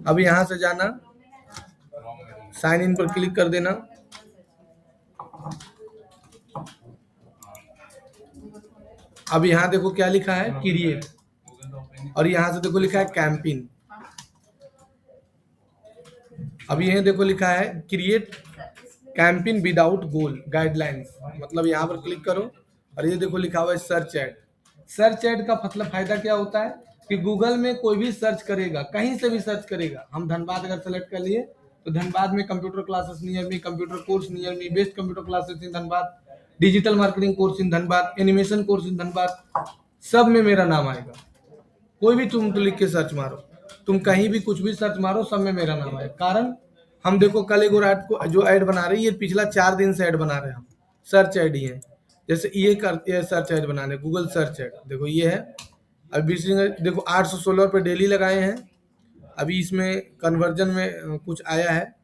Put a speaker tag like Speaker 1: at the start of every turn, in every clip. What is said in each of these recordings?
Speaker 1: अब यहाँ से जाना, साइन इन पर क्लिक कर देना। अब यहाँ देखो क्या लिखा है, क्रिएट, और यहाँ से देखो लिखा है कैंपिंग। अब ये देखो लिखा है क्रिएट कैंपिंग विदाउट गोल गाइडलाइंस, मतलब यहाँ पर क्लिक करो और ये देखो लिखा हुआ है सर्च एड। सर्च एड का मतलब फायदा क्या होता है कि गूगल में कोई भी सर्च करेगा, कहीं से भी सर्च करेगा। हम धनबाद अगर सेलेक्ट कर लिए तो धनबाद में computer classes near me, computer course near me, best computer classes in Dhanbad, digital marketing course in Dhanbad, animation course in Dhanbad, सब में मेरा नाम आएगा। कोई भी तुम लिख के सर्च मारो, तुम कहीं भी कुछ भी सर्च मारो, सब में मेरा नाम आएगा। कारण हम देखो कल एक ऐड को जो ऐड बना रही है, पिछला 4 दिन से ऐड बना रहे हैं हम, सर्च ऐड ही है। जैसे ये सर्च ऐड बना रहे, गूगल सर्च ऐड देखो ये है। अभी देखो 816 पे डेली लगाए हैं। अभी इसमें कन्वर्जन में कुछ आया है,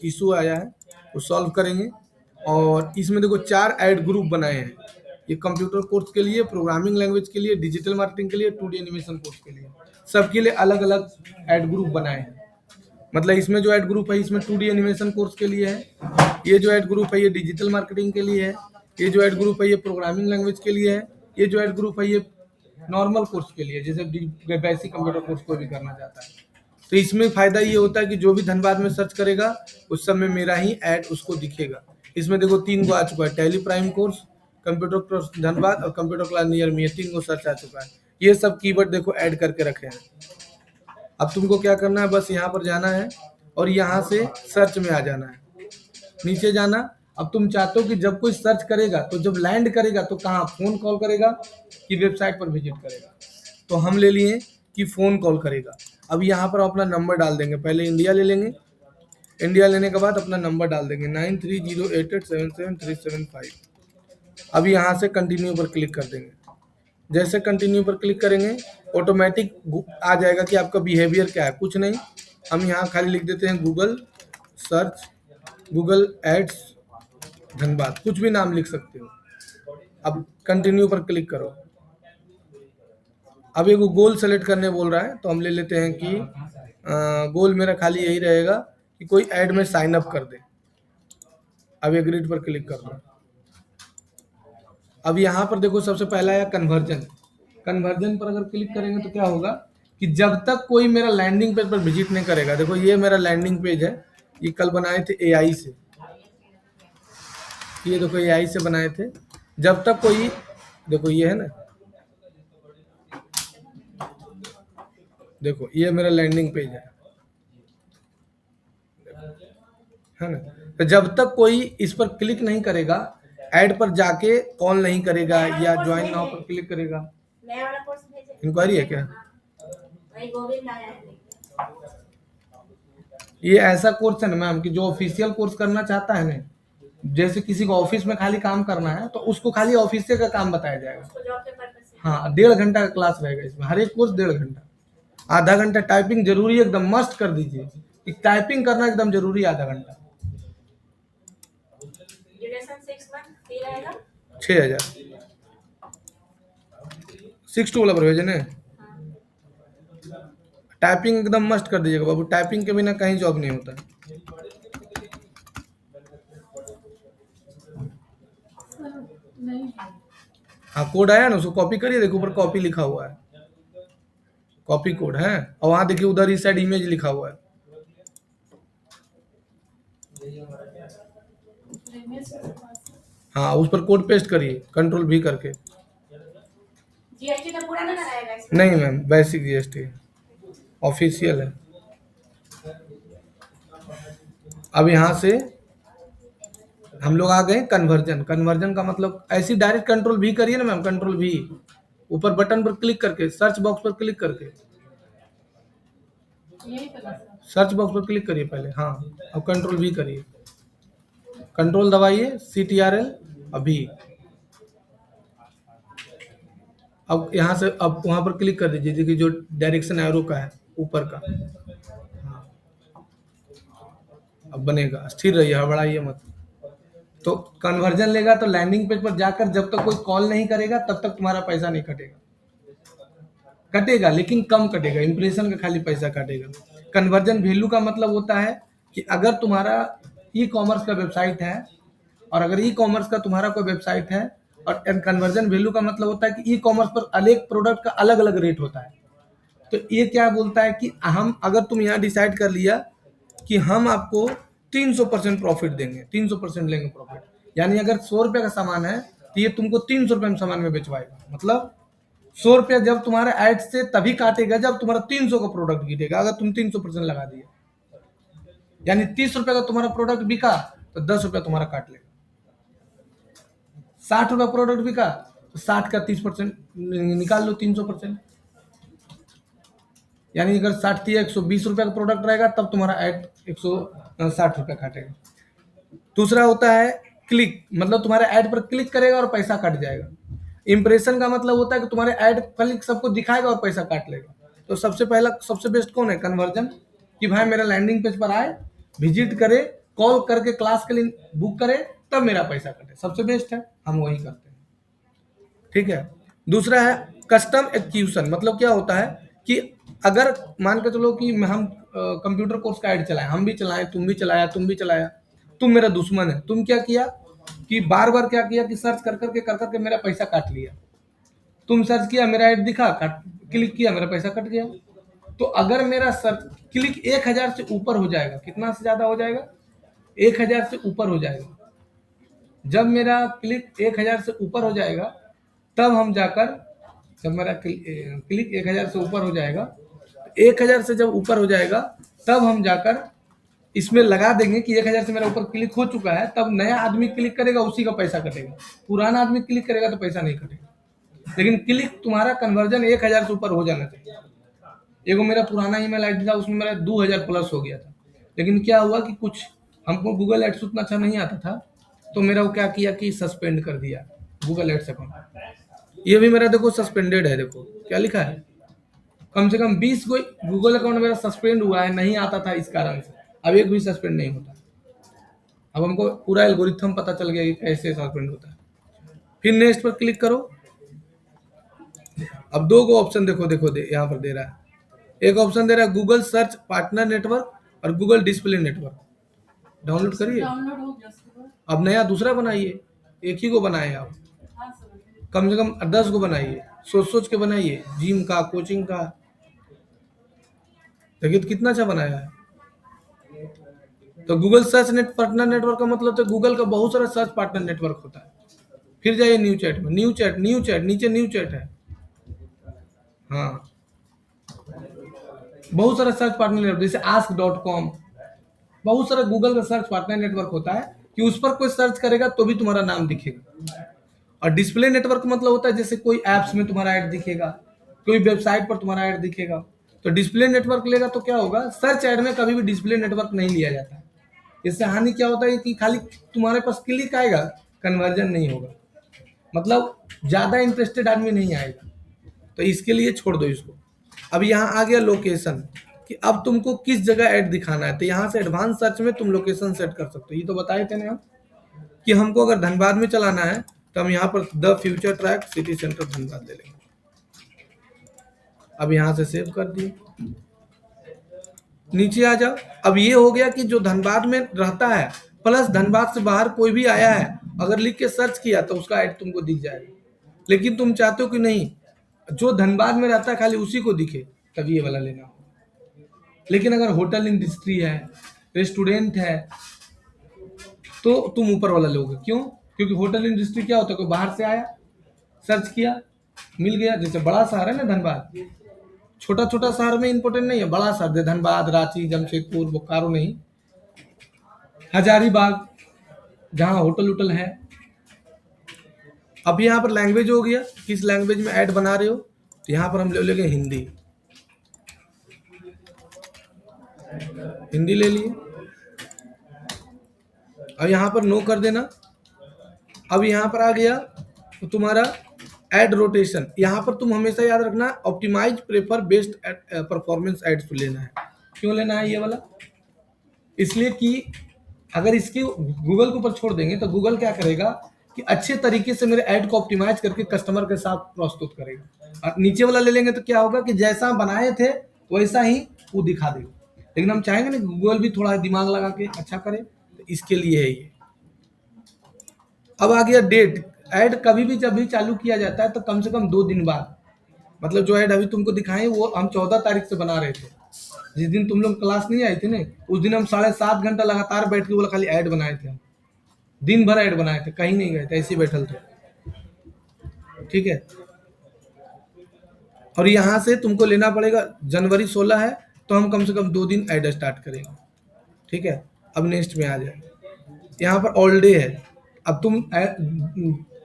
Speaker 1: इशू आया है, वो सॉल्व करेंगे। और इसमें देखो 4 ऐड ग्रुप बनाए हैं, ये कंप्यूटर कोर्स के लिए, प्रोग्रामिंग लैंग्वेज के लिए, डिजिटल मार्केटिंग के लिए, 2D एनिमेशन कोर्स के लिए, सबके लिए अलग अलग ऐड ग्रुप बनाए हैं। मतलब इसमें जो ऐड ग्रुप है, इसमें 2D एनिमेशन कोर्स के लिए है, ये जो ऐड ग्रुप है ये डिजिटल मार्केटिंग के लिए है, ये जो ऐड ग्रुप है ये प्रोग्रामिंग लैंग्वेज के लिए है, ये जो ऐड ग्रुप है ये नॉर्मल कोर्स के लिए, जैसे बेसिक कंप्यूटर कोर्स कोई भी करना चाहता है। तो इसमें फायदा ये होता है कि जो भी धनबाद में सर्च करेगा उस सब में मेरा ही ऐड उसको दिखेगा। इसमें देखो 3 को आ चुका है, tally prime course, computer course Dhanbad और कंप्यूटर क्लास नियर मी, 3 को सर्च आ चुका है। ये सब कीवर्ड देखो ऐड करके रखे हैं। अब तुमको क्या करना है, बस यहाँ पर जाना है और यहाँ से सर्च में आ जाना है, नीचे जाना। अब तुम चाहते हो कि जब कोई सर्च करेगा तो जब लैंड करेगा तो कहाँ, फोन कॉल करेगा कि वेबसाइट पर विजिट करेगा। तो हम ले लिए कि फोन कॉल करेगा। अब यहाँ पर अपना नंबर डाल देंगे, पहले इंडिया ले लेंगे, इंडिया लेने के बाद अपना नंबर डाल देंगे 9308877375। अब यहाँ से कंटिन्यू पर क्लिक कर देंगे। जैसे कंटिन्यू पर क्लिक करेंगे ऑटोमेटिक आ जाएगा कि आपका बिहेवियर क्या है। कुछ नहीं, हम यहाँ खाली लिख देते हैं Google search, Google ads Dhanbad, कुछ भी नाम लिख सकते हो। अब कंटिन्यू पर क्लिक करो। अब एक गोल सेलेक्ट करने बोल रहा है, तो हम ले लेते हैं कि गोल मेरा खाली यही रहेगा कि कोई ऐड में साइन अप कर दे। अब एग्रीड पर क्लिक कर दो। अब यहाँ पर देखो सबसे पहला है कन्वर्जन। कन्वर्जन पर अगर क्लिक करेंगे तो क्या होगा कि जब तक कोई मेरा लैंडिंग पेज पर विजिट नहीं करेगा, देखो ये मेरा लैंडिंग पेज है, ये कल बनाए थे एआई से, ये देखो एआई से बनाए थे। जब तक कोई, देखो ये है ना, देखो ये मेरा लैंडिंग पेज है ना। तो जब तक कोई इस पर क्लिक नहीं करेगा, ऐड पर जाके कॉल नहीं करेगा या ज्वाइन नाउ पर क्लिक करेगा। इंक्वायरी है क्या? ये ऐसा कोर्स है ना मैम कि जो ऑफिशियल कोर्स करना चाहता है ना, जैसे किसी को ऑफिस में खाली काम करना है तो उसको खाली ऑफिस का काम बताया जाएगा। हाँ, 1.5 घंटा का क्लास रहेगा इसमें, हर एक कोर्स 1.5 घंटा। आधा घंटा टाइपिंग जरूरी है, एकदम मस्ट कर दीजिए, टाइपिंग करना एकदम जरूरी है, आधा घंटा। 6,000 6 वाला प्रोविजन है। टाइपिंग एकदम मस्ट कर दीजिएगा बाबू, टाइपिंग के बिना कहीं जॉब नहीं होता। हाँ, कोड आया ना, उसको कॉपी करिए, देखो ऊपर कॉपी लिखा हुआ है, कॉपी कोड है, और वहां देखिए उधर इस साइड इमेज लिखा हुआ है। हाँ, उस पर कोड पेस्ट करिए कंट्रोल भी करके। जीएसटी का पूरा ना आएगा? नहीं मैम, बेसिक जीएसटी ऑफिशियल है। अब यहाँ से हम लोग आ गए कन्वर्जन। कन्वर्जन का मतलब ऐसी डायरेक्ट कंट्रोल भी करिए ना मैम, कंट्रोल भी, ऊपर बटन पर क्लिक करके, सर्च बॉक्स पर क्लिक करके, सर्च बॉक्स पर क्लिक करिए पहले। हाँ, अब कंट्रोल भी करिए, कंट्रोल दबाइए, CTRL अभी। अब यहाँ से अब वहाँ पर क्लिक कर दीजिए, देखिए जो डायरेक्शन एरो का है ऊपर का। हाँ, अब बनेगा, स्थिर रहिए, हड़बड़ाइए मत। तो कन्वर्जन लेगा तो लैंडिंग पेज पर जाकर जब तक कोई कॉल नहीं करेगा तब तक तुम्हारा पैसा नहीं कटेगा। कटेगा लेकिन कम कटेगा, इंप्रेशन का खाली पैसा कटेगा। कन्वर्जन वैल्यू का मतलब होता है कि अगर तुम्हारा ई कॉमर्स का वेबसाइट है और अगर ई कॉमर्स का तुम्हारा कोई वेबसाइट है, और कन्वर्जन वैल्यू का मतलब होता है कि ई कॉमर्स पर अलग प्रोडक्ट का अलग अलग रेट होता है। तो ये क्या बोलता है कि हम, अगर तुम यहाँ डिसाइड कर लिया कि हम आपको 300% प्रॉफिट देंगे, 300% लेंगे प्रॉफिट, यानी अगर 100 रुपये का सामान है तो ये तुमको 300 रुपये में सामान में बेचवाएगा। मतलब 100 रुपया जब तुम्हारे एड से तभी काटेगा जब तुम्हारा 300 का प्रोडक्ट गिरेगा। अगर तुम 300% लगा दिए, यानी 30 रुपये का तुम्हारा प्रोडक्ट बिका तो 10 रुपया तुम्हारा काट लेगा। 60 रुपया प्रोडक्ट बिका तो 60 का 30% निकाल लो, 300%। यानी अगर 60 या 120 रुपये का प्रोडक्ट रहेगा तब तुम्हारा ऐड 160 रुपया काटेगा। दूसरा होता है क्लिक, मतलब तुम्हारे ऐड पर क्लिक करेगा और पैसा कट जाएगा। इंप्रेशन का मतलब होता है कि तुम्हारे ऐड क्लिक सबको दिखाएगा और पैसा काट लेगा। तो सबसे पहला, सबसे बेस्ट कौन है? कन्वर्जन, कि भाई मेरा लैंडिंग पेज पर आए, विजिट करे, कॉल करके क्लास के लिए बुक करे, तब मेरा पैसा कटे, सबसे बेस्ट है, हम वही करते हैं। ठीक है। दूसरा है कस्टम एक्यूशन, मतलब क्या होता है कि अगर मान के चलो कि हम कंप्यूटर कोर्स का ऐड चलाएं, हम भी चलाएं, तुम भी चलाया, तुम भी चलाया, तुम मेरा दुश्मन है, तुम क्या किया कि बार बार क्या किया कि सर्च कर करके मेरा पैसा काट लिया। तुम सर्च किया, मेरा ऐड दिखा, क्लिक किया, मेरा पैसा कट गया। तो अगर मेरा सर्च क्लिक 1000 से ऊपर हो जाएगा, कितना से ज्यादा हो जाएगा? 1000 से ऊपर हो जाएगा। जब मेरा क्लिक 1000 से ऊपर हो जाएगा तब हम जाकर, जब मेरा क्लिक 1000 से ऊपर हो जाएगा, 1000 से जब ऊपर हो जाएगा तब हम जाकर इसमें लगा देंगे कि 1000 से मेरा ऊपर क्लिक हो चुका है, तब नया आदमी क्लिक करेगा, उसी का पैसा कटेगा। पुराना आदमी क्लिक करेगा तो पैसा नहीं कटेगा। लेकिन क्लिक तुम्हारा कन्वर्जन 1000 से ऊपर हो जाना चाहिए। एगो मेरा पुराना ईमेल आईडी था, उसमें मेरा 2000 प्लस हो गया था, लेकिन क्या हुआ कि कुछ हमको गूगल एड्स उतना अच्छा नहीं आता था, तो मेरा वो क्या किया कि सस्पेंड कर दिया गूगल एड्स अकाउंट। ये भी मेरा देखो सस्पेंडेड है, देखो क्या लिखा है, कम से कम 20 को गूगल अकाउंट मेरा सस्पेंड हुआ है, नहीं आता था इस कारण से। अब एक भी सस्पेंड नहीं होता। अब हमको पूरा एल्गोरिथम पता चल गया कि कैसे सस्पेंड होता है। फिर नेक्स्ट पर क्लिक करो। अब दो को ऑप्शन देखो, यहाँ पर दे रहा है, एक ऑप्शन दे रहा है गूगल सर्च पार्टनर नेटवर्क और गूगल डिस्प्ले नेटवर्क। डाउनलोड करिए, अब नया दूसरा बनाइए, एक ही को बनाए आप, कम से कम 10 को बनाइए, सोच के बनाइए, जिम का, कोचिंग का। देखिए तो कितना अच्छा बनाया है। तो Google search net partner network का मतलब तो गूगल का बहुत सारा सर्च पार्टनर नेटवर्क होता है। फिर जाइए न्यू चैट में, न्यू चैट नीचे न्यू चैट है। हाँ, बहुत सारा सर्च पार्टनर नेटवर्क, जैसे ask.com, बहुत सारा गूगल का सर्च पार्टनर नेटवर्क होता है कि उस पर कोई सर्च करेगा तो भी तुम्हारा नाम दिखेगा। और डिस्प्ले नेटवर्क मतलब होता है जैसे कोई एप्स में तुम्हारा ऐड दिखेगा, कोई वेबसाइट पर तुम्हारा ऐड दिखेगा। तो डिस्प्ले नेटवर्क लेगा तो क्या होगा, सर्च ऐड में कभी भी डिस्प्ले नेटवर्क नहीं लिया जाता। इससे हानि क्या होता है कि खाली तुम्हारे पास क्लिक आएगा, कन्वर्जन नहीं होगा, मतलब ज्यादा इंटरेस्टेड आदमी नहीं आएगा। तो इसके लिए छोड़ दो इसको। अब यहाँ आ गया लोकेशन, कि अब तुमको किस जगह ऐड दिखाना है। तो यहाँ से एडवांस सर्च में तुम लोकेशन सेट कर सकते हो। ये तो बताए थे ना हम कि हमको अगर धनबाद में चलाना है तो हम यहाँ पर the future track city centre Dhanbad ले लेंगे। अब यहाँ से सेव कर दिए, नीचे आ जाओ। अब ये हो गया कि जो धनबाद में रहता है प्लस धनबाद से बाहर कोई भी आया है, अगर लिख के सर्च किया तो उसका ऐड तुमको दिख जाएगा। लेकिन तुम चाहते हो कि नहीं, जो धनबाद में रहता है खाली उसी को दिखे, तब ये वाला लेना हो। लेकिन अगर होटल इंडस्ट्री है, रेस्टोरेंट है, तो तुम ऊपर वाला लोगे। क्यों? क्योंकि होटल इंडस्ट्री क्या होता है, कोई बाहर से आया, सर्च किया, मिल गया। जैसे बड़ा शहर है ना धनबाद, छोटा छोटा शहर में इंपॉर्टेंट नहीं है, बड़ा शहर धनबाद, रांची, जमशेदपुर, बोकारो नहीं, हजारीबाग, जहाँ होटल उटल है। अब यहाँ पर लैंग्वेज हो गया, किस लैंग्वेज में ऐड बना रहे हो, तो यहाँ पर हम ले लेंगे हिंदी, हिंदी ले लिए। अब यहाँ पर नो कर देना। अब यहाँ पर आ गया तो तुम्हारा एड रोटेशन, यहाँ पर तुम हमेशा याद रखना optimise prefer best performance ads लेना है। क्यों लेना है ये वाला? इसलिए कि अगर इसकी गूगल के ऊपर छोड़ देंगे तो गूगल क्या करेगा कि अच्छे तरीके से मेरे ऐड को ऑप्टिमाइज करके कस्टमर के साथ प्रस्तुत करेगा। और नीचे वाला ले लेंगे तो क्या होगा कि जैसा बनाए थे वैसा ही वो दिखा देगा। लेकिन हम चाहेंगे ना गूगल भी थोड़ा दिमाग लगा के अच्छा करे, तो इसके लिए है ये। अब आ गया डेट। ऐड कभी भी जब भी चालू किया जाता है तो कम से कम 2 दिन बाद, मतलब जो ऐड अभी तुमको दिखाएं वो हम 14 तारीख से बना रहे थे, जिस दिन तुम लोग क्लास नहीं आई थी ना, उस दिन हम 7.5 घंटा लगातार बैठ के बोला खाली ऐड बनाए थे हम। दिन भर ऐड बनाए थे, कहीं नहीं गए थे, ऐसे ही बैठल थे। ठीक है। और यहाँ से तुमको लेना पड़ेगा, जनवरी 16 है तो हम कम से कम 2 दिन ऐड स्टार्ट करेंगे। ठीक है। अब नेक्स्ट में आ जाए, यहाँ पर ऑल डे है। अब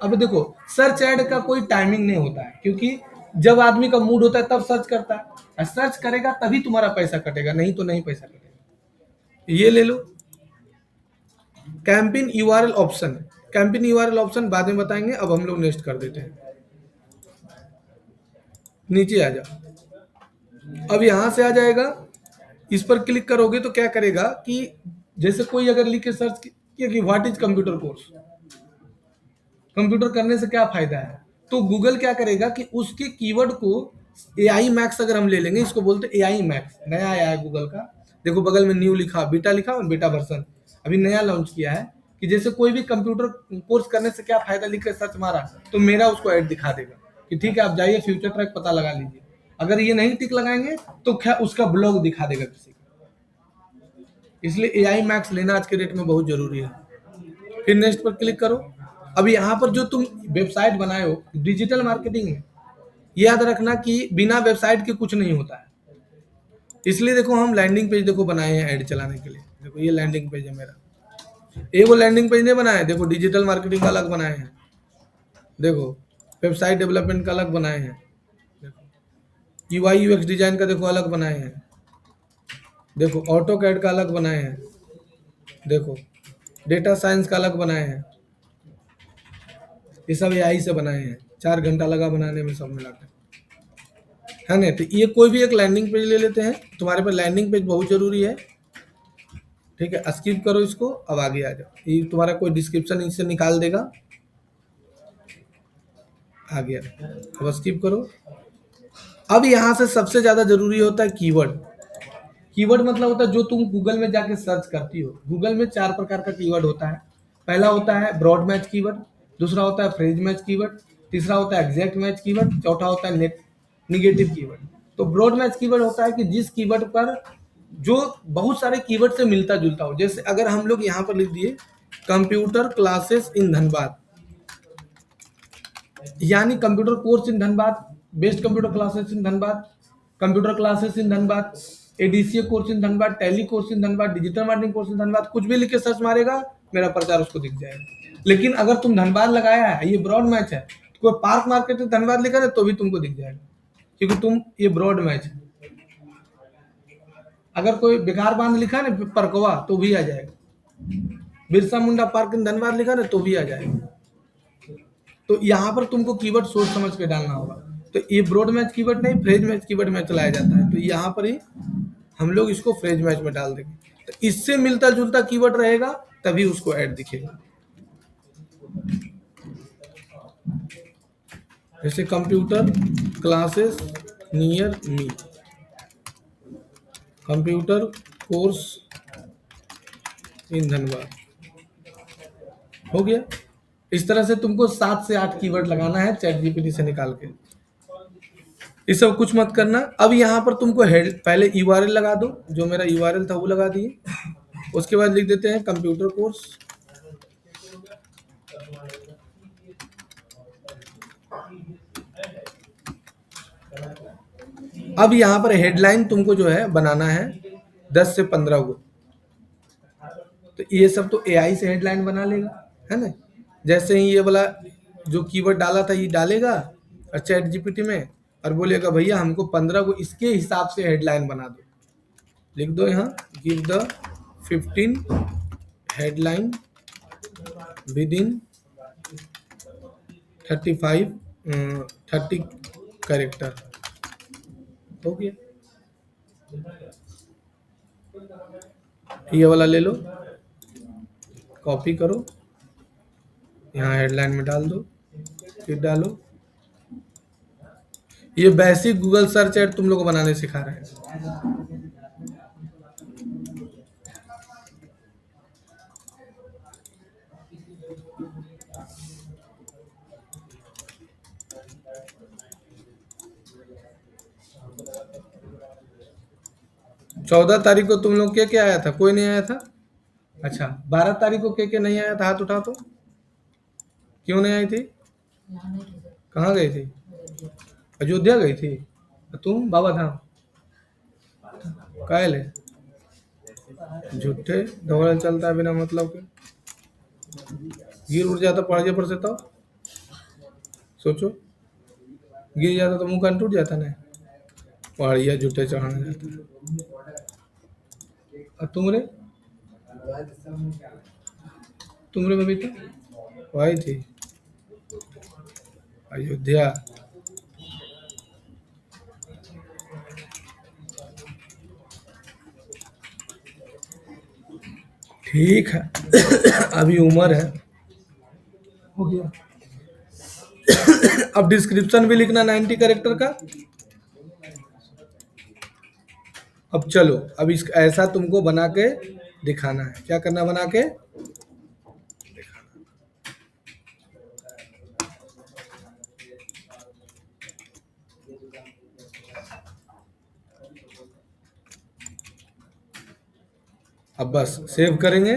Speaker 1: अब देखो, सर्च ऐड का कोई टाइमिंग नहीं होता है, क्योंकि जब आदमी का मूड होता है तब सर्च करता है, और सर्च करेगा तभी तुम्हारा पैसा कटेगा, नहीं तो नहीं पैसा कटेगा। ये ले लो campaign URL option. Campaign URL option बाद में बताएंगे, अब हम लोग नेक्स्ट कर देते हैं। नीचे आ जाओ। अब यहां से आ जाएगा, इस पर क्लिक करोगे तो क्या करेगा कि जैसे कोई अगर लिख के सर्च किया कि what is computer course, computer करने से क्या फायदा है, तो गूगल क्या करेगा कि उसके कीवर्ड को एआई मैक्स अगर हम ले लेंगे, इसको बोलते हैं एआई मैक्स, नया आया है गूगल का। देखो बगल में न्यू लिखा, बीटा लिखा और बीटा वर्जन अभी नया लॉन्च किया है, कि जैसे कोई भी कंप्यूटर कोर्स करने से क्या फायदा लिख के सर्च मारा तो मेरा उसको ऐड दिखा देगा कि ठीक है आप जाइए फ्यूचर ट्रैक पता लगा लीजिए। अगर ये नहीं टिक लगाएंगे तो क्या उसका ब्लॉग दिखा देगा किसी का। इसलिए एआई मैक्स लेना आज के डेट में बहुत जरूरी है। फिर नेक्स्ट पर क्लिक करो। अब यहाँ पर जो तुम वेबसाइट बनाए हो डिजिटल मार्केटिंग में, याद रखना कि बिना वेबसाइट के कुछ नहीं होता है। इसलिए देखो हम लैंडिंग पेज देखो बनाए हैं ऐड चलाने के लिए। देखो ये लैंडिंग पेज है मेरा, एक वो लैंडिंग पेज नहीं बनाया है, देखो डिजिटल मार्केटिंग का अलग बनाए हैं, देखो वेबसाइट डेवलपमेंट का अलग बनाए हैं, देखो यूआई यूएक्स डिजाइन का देखो अलग बनाए हैं, देखो ऑटो कैड का अलग बनाए हैं, देखो डेटा साइंस का अलग बनाए हैं। ये सब एआई से बनाए हैं, 4 घंटा लगा बनाने में सब मिलाकर, है ना। तो ये कोई भी एक लैंडिंग पेज ले लेते हैं, तुम्हारे पास लैंडिंग पेज बहुत जरूरी है। ठीक है, स्किप करो इसको, अब आगे आ जाओ। ये तुम्हारा कोई डिस्क्रिप्शन इससे निकाल देगा। आ गया, अब स्किप करो। अब यहाँ से सबसे ज्यादा जरूरी होता है कीवर्ड। कीवर्ड मतलब होता है जो तुम गूगल में जाके सर्च करती हो। गूगल में 4 प्रकार का कीवर्ड होता है। पहला होता है ब्रॉड मैच कीवर्ड, दूसरा होता है फ्रेज मैच कीवर्ड, तीसरा होता है एग्जैक्ट मैच कीवर्ड, चौथा होता है निगेटिव कीवर्ड। तो ब्रॉड मैच कीवर्ड होता है कि जिस कीवर्ड पर जो बहुत सारे कीवर्ड से मिलता जुलता हो। जैसे अगर हम लोग यहाँ पर लिख दिए कंप्यूटर क्लासेस इन धनबाद, यानी computer course in Dhanbad, best computer classes in Dhanbad, computer classes in Dhanbad, ADCA course in Dhanbad, tally course in Dhanbad, digital marketing course in Dhanbad, कुछ भी लिख के सर्च मारेगा मेरा प्रचार उसको दिख जाएगा। लेकिन अगर तुम धनबाद लगाया है, ये ब्रॉड मैच है, तो कोई पार्क मार्केट धनबाद लिखा है तो भी तुमको दिख जाएगा, क्योंकि तुम ये ब्रॉड मैच है। अगर कोई बेकार बांध लिखा है ना परकवा तो भी आ जाएगा, बिरसा मुंडा पार्क इन धनबाद लिखा ना तो भी आ जाएगा। तो यहाँ पर तुमको कीवर्ड सोच समझ के डालना होगा। तो ये ब्रॉड मैच कीवर्ड नहीं, फ्रेज मैच कीवर्ड में चलाया जाता है, तो यहाँ पर ही हम लोग इसको फ्रेज मैच में डाल देंगे। तो इससे मिलता जुलता कीवर्ड रहेगा तभी उसको ऐड दिखेगा। जैसे computer classes near me, computer course in Dhanbad, हो गया। इस तरह से तुमको 7 से 8 कीवर्ड लगाना है चैट जीपीटी से निकाल के। ये सब कुछ मत करना। अब यहाँ पर तुमको हेड पहले यूआरएल लगा दो, जो मेरा यूआरएल था वो लगा दिए। उसके बाद लिख देते हैं कंप्यूटर कोर्स। अब यहाँ पर हेडलाइन तुमको जो है बनाना है 10 से 15 को। तो ये सब तो एआई से हेडलाइन बना लेगा, है ना। जैसे ही ये वाला जो कीवर्ड डाला था ये डालेगा और चैट जीपीटी में, और बोलेगा भैया हमको 15 को इसके हिसाब से हेडलाइन बना दो। लिख दो यहाँ give the 15 headline with in 30 character, हो गया। ये वाला ले लो, कॉपी करो यहाँ हेडलाइन में डाल दो, फिर डालो। ये बेसिक गूगल सर्च एड तुम लोग को बनाने सिखा रहे हैं। 14 तारीख को तुम लोग के आया था? कोई नहीं आया था? अच्छा, 12 तारीख को के नहीं आया था? हाथ उठा तो। क्यों नहीं आई थी? कहाँ गई थी? अयोध्या गई थी। तुम बाबा धाम काहे ले? झूठे दौड़ चलता है बिना मतलब के। गिर उड़ जाता पहाड़िया पर से तो सोचो, गिर जाता तो मुंह कान टूट जाता ना। पहाड़िया झूठे चढ़ाने जाता है। और तुमरे बबीता वही थी अयोध्या। ठीक है। अभी उम्र है, हो गया। अब डिस्क्रिप्शन भी लिखना 90 कैरेक्टर का। अब चलो, अब इस ऐसा तुमको बना के दिखाना है। क्या करना? बना के दिखाना। अब बस सेव करेंगे,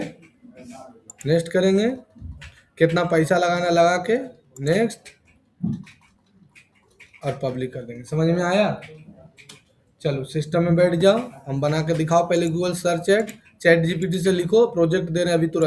Speaker 1: नेक्स्ट करेंगे, कितना पैसा लगाना लगा के नेक्स्ट, और पब्लिक कर देंगे। समझ में आया? चलो सिस्टम में बैठ जाओ, हम बना के दिखाओ। पहले Google search add, chat GPT से लिखो, प्रोजेक्ट दे रहे हैं अभी तुरंत।